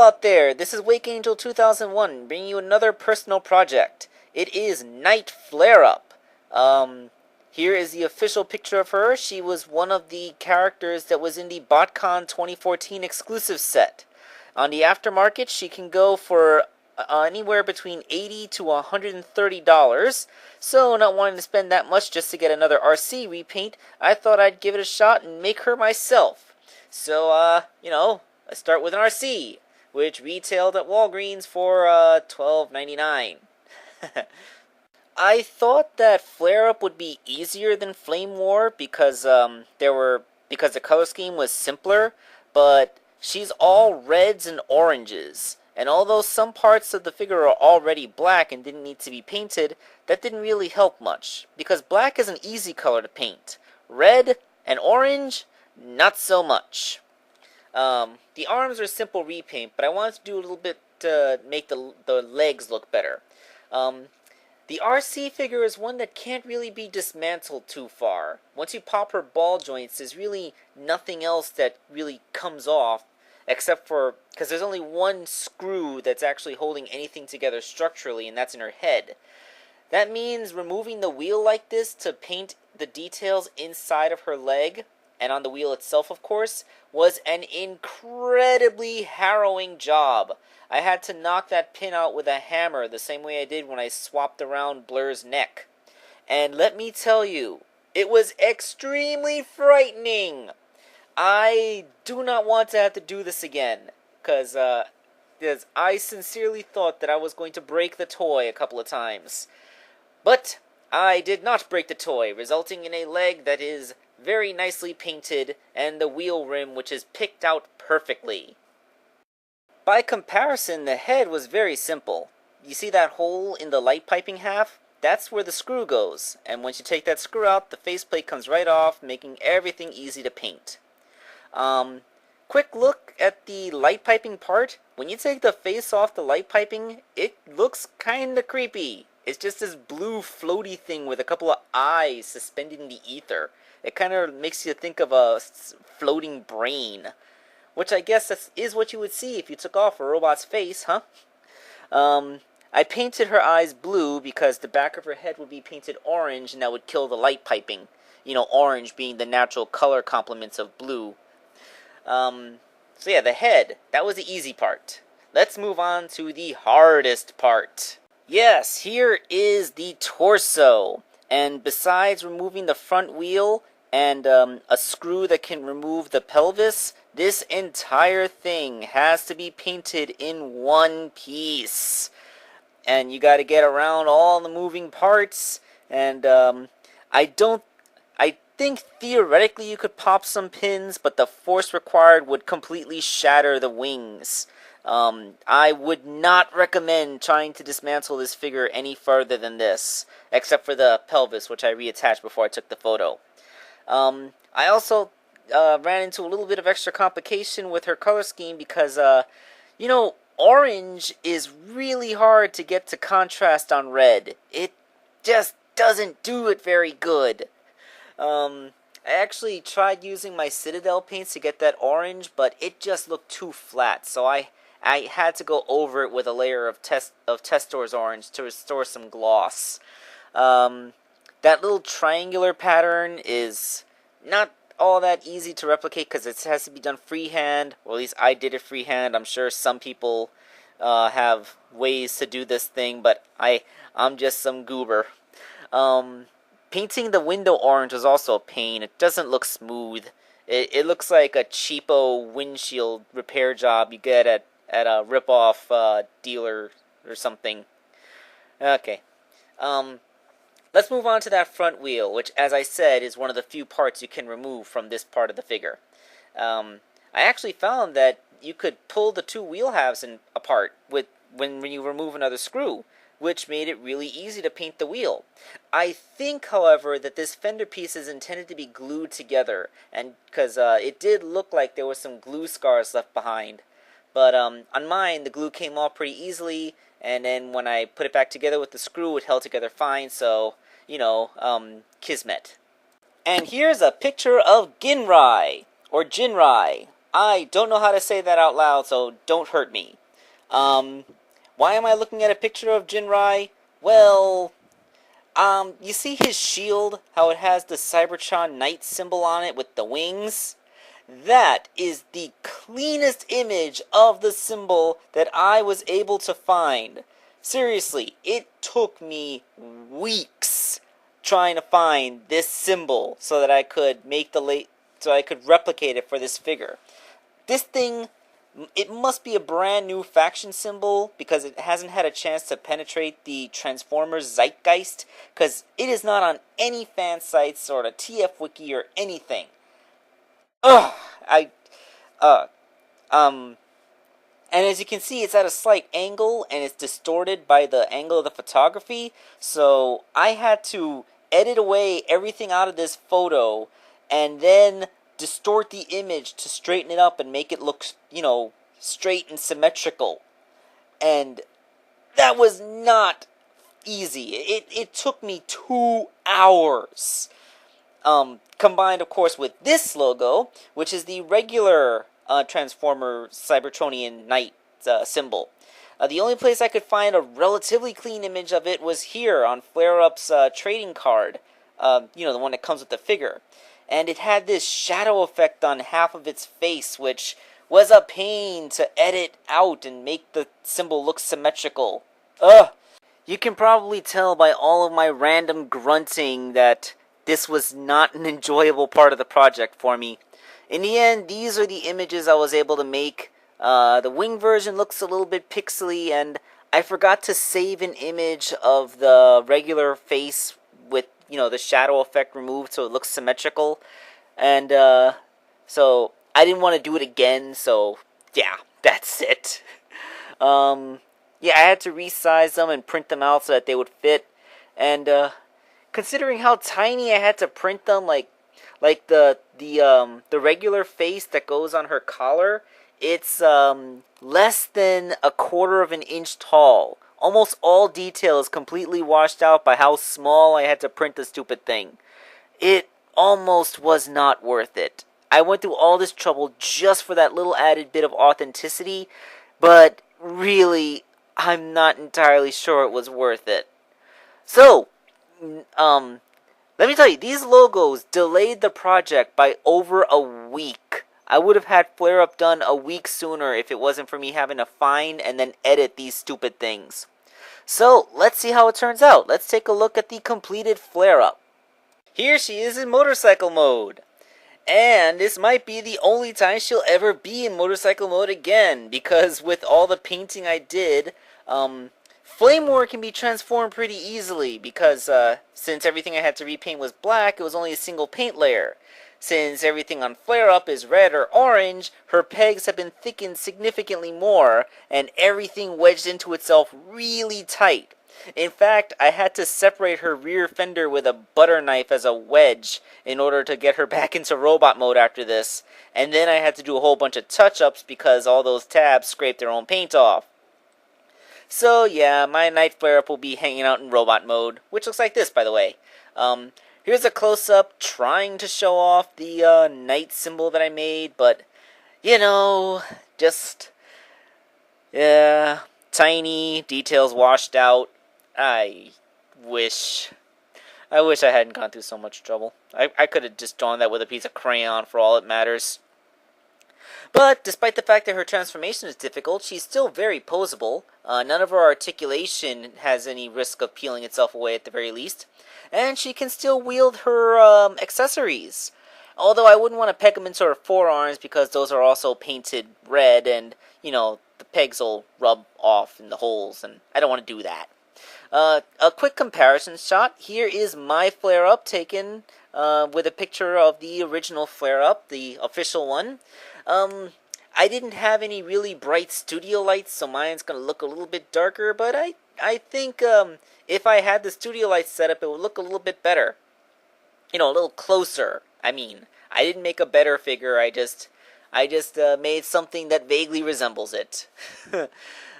out there, this is Wakeangel2K1 bringing you another personal project. It is Night Flareup. Here is the official picture of her. She was one of the characters that was in the botcon 2014 exclusive set. On the aftermarket, she can go for anywhere between $80 to $130. So, not wanting to spend that much just to get another RC repaint, I thought I'd give it a shot and make her myself. So, let's start with an RC, which retailed at Walgreens for $12.99. I thought that Flareup would be easier than Flamewar because the color scheme was simpler, but she's all reds and oranges. And although some parts of the figure are already black and didn't need to be painted, that didn't really help much, because black is an easy color to paint. Red and orange, not so much. The arms are simple repaint, but I wanted to do a little bit to make the legs look better. The RC figure is one that can't really be dismantled too far. Once you pop her ball joints, there's really nothing else that really comes off, except for, because there's only one screw that's actually holding anything together structurally, and that's in her head. That means removing the wheel like this to paint the details inside of her leg, and on the wheel itself, of course, was an incredibly harrowing job. I had to knock that pin out with a hammer the same way I did when I swapped around Blur's neck. And let me tell you, it was extremely frightening. I do not want to have to do this again, because I sincerely thought that I was going to break the toy a couple of times. But I did not break the toy, resulting in a leg that is very nicely painted, and the wheel rim which is picked out perfectly. By comparison, the head was very simple. You see that hole in the light piping half? That's where the screw goes, and once you take that screw out, the faceplate comes right off, making everything easy to paint. Quick look at the light piping part. When you take the face off the light piping, it looks kinda creepy. It's just this blue floaty thing with a couple of eyes suspended in the ether. It kind of makes you think of a floating brain, which I guess is what you would see if you took off a robot's face, huh? I painted her eyes blue because the back of her head would be painted orange, and that would kill the light piping. You know, orange being the natural color complements of blue. So yeah, the head, that was the easy part. Let's move on to the hardest part. Yes, here is the torso. And besides removing the front wheel and a screw that can remove the pelvis, this entire thing has to be painted in one piece. And you got to get around all the moving parts. And I think theoretically you could pop some pins, but the force required would completely shatter the wings. I would not recommend trying to dismantle this figure any further than this, except for the pelvis, which I reattached before I took the photo. I also ran into a little bit of extra complication with her color scheme because, orange is really hard to get to contrast on red. It just doesn't do it very good. I actually tried using my Citadel paints to get that orange, but it just looked too flat, so I had to go over it with a layer of Testor's orange to restore some gloss. That little triangular pattern is not all that easy to replicate because it has to be done freehand, or at least I did it freehand. I'm sure some people have ways to do this thing, but I'm just some goober. Painting the window orange was also a pain. It doesn't look smooth. It looks like a cheapo windshield repair job you get at a rip-off dealer or something. Okay. Let's move on to that front wheel, which, as I said, is one of the few parts you can remove from this part of the figure. I actually found that you could pull the two wheel halves apart when you remove another screw, which made it really easy to paint the wheel. I think, however, that this fender piece is intended to be glued together, and because it did look like there was some glue scars left behind. But on mine, the glue came off pretty easily, and then when I put it back together with the screw, it held together fine, so, kismet. And here's a picture of Jinrai, or Jinrai. I don't know how to say that out loud, so don't hurt me. Why am I looking at a picture of Jinrai? Well, you see his shield, how it has the Cybertron Knight symbol on it with the wings? That is the cleanest image of the symbol that I was able to find. Seriously, it took me weeks trying to find this symbol so that I could so I could replicate it for this figure. This thing, it must be a brand new faction symbol because it hasn't had a chance to penetrate the Transformers zeitgeist, because it is not on any fan sites or the TF wiki or anything. Ugh, uh, um, and as you can see, it's at a slight angle, and it's distorted by the angle of the photography, so I had to edit away everything out of this photo, and then distort the image to straighten it up and make it look, straight and symmetrical. And that was not easy. It took me 2 hours. Combined, of course, with this logo, which is the regular Transformer Cybertronian Knight symbol. The only place I could find a relatively clean image of it was here on Flareup's trading card. The one that comes with the figure. And it had this shadow effect on half of its face, which was a pain to edit out and make the symbol look symmetrical. Ugh! You can probably tell by all of my random grunting that this was not an enjoyable part of the project for me. In the end, these are the images I was able to make. The wing version looks a little bit pixely, and I forgot to save an image of the regular face with, the shadow effect removed so it looks symmetrical. And, so I didn't want to do it again, so yeah, that's it. Yeah, I had to resize them and print them out so that they would fit. And, considering how tiny I had to print them, like the regular face that goes on her collar, it's less than 1/4 of an inch tall. Almost all detail is completely washed out by how small I had to print the stupid thing. It almost was not worth it. I went through all this trouble just for that little added bit of authenticity, but really, I'm not entirely sure it was worth it. So, let me tell you, these logos delayed the project by over a week. I would have had Flareup done a week sooner if it wasn't for me having to find and then edit these stupid things. So, let's see how it turns out. Let's take a look at the completed Flareup. Here she is in motorcycle mode. And this might be the only time she'll ever be in motorcycle mode again, because with all the painting I did, Flamewar can be transformed pretty easily, because since everything I had to repaint was black, it was only a single paint layer. Since everything on Flareup is red or orange, her pegs have been thickened significantly more, and everything wedged into itself really tight. In fact, I had to separate her rear fender with a butter knife as a wedge in order to get her back into robot mode after this, and then I had to do a whole bunch of touch-ups because all those tabs scraped their own paint off. So yeah, my Night Flareup will be hanging out in robot mode, which looks like this, by the way. Here's a close-up trying to show off the Knight symbol that I made, but, just, yeah, tiny, details washed out. I wish I hadn't gone through so much trouble. I could have just drawn that with a piece of crayon for all it matters. But, despite the fact that her transformation is difficult, she's still very poseable. None of her articulation has any risk of peeling itself away at the very least. And she can still wield her accessories. Although I wouldn't want to peg them into her forearms because those are also painted red and, the pegs will rub off in the holes, and I don't want to do that. A quick comparison shot. Here is my Flareup taken with a picture of the original Flareup, the official one. I didn't have any really bright studio lights, so mine's going to look a little bit darker, but I think if I had the studio lights set up, it would look a little bit better. A little closer. I didn't make a better figure, I just made something that vaguely resembles it.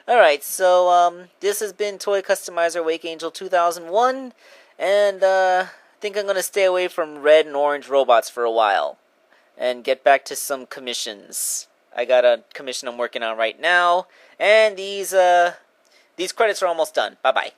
Alright, so this has been Toy Customizer Wakeangel2K1, and I think I'm going to stay away from red and orange robots for a while. and get back to some commissions. I got a commission I'm working on right now, and these credits are almost done. Bye bye.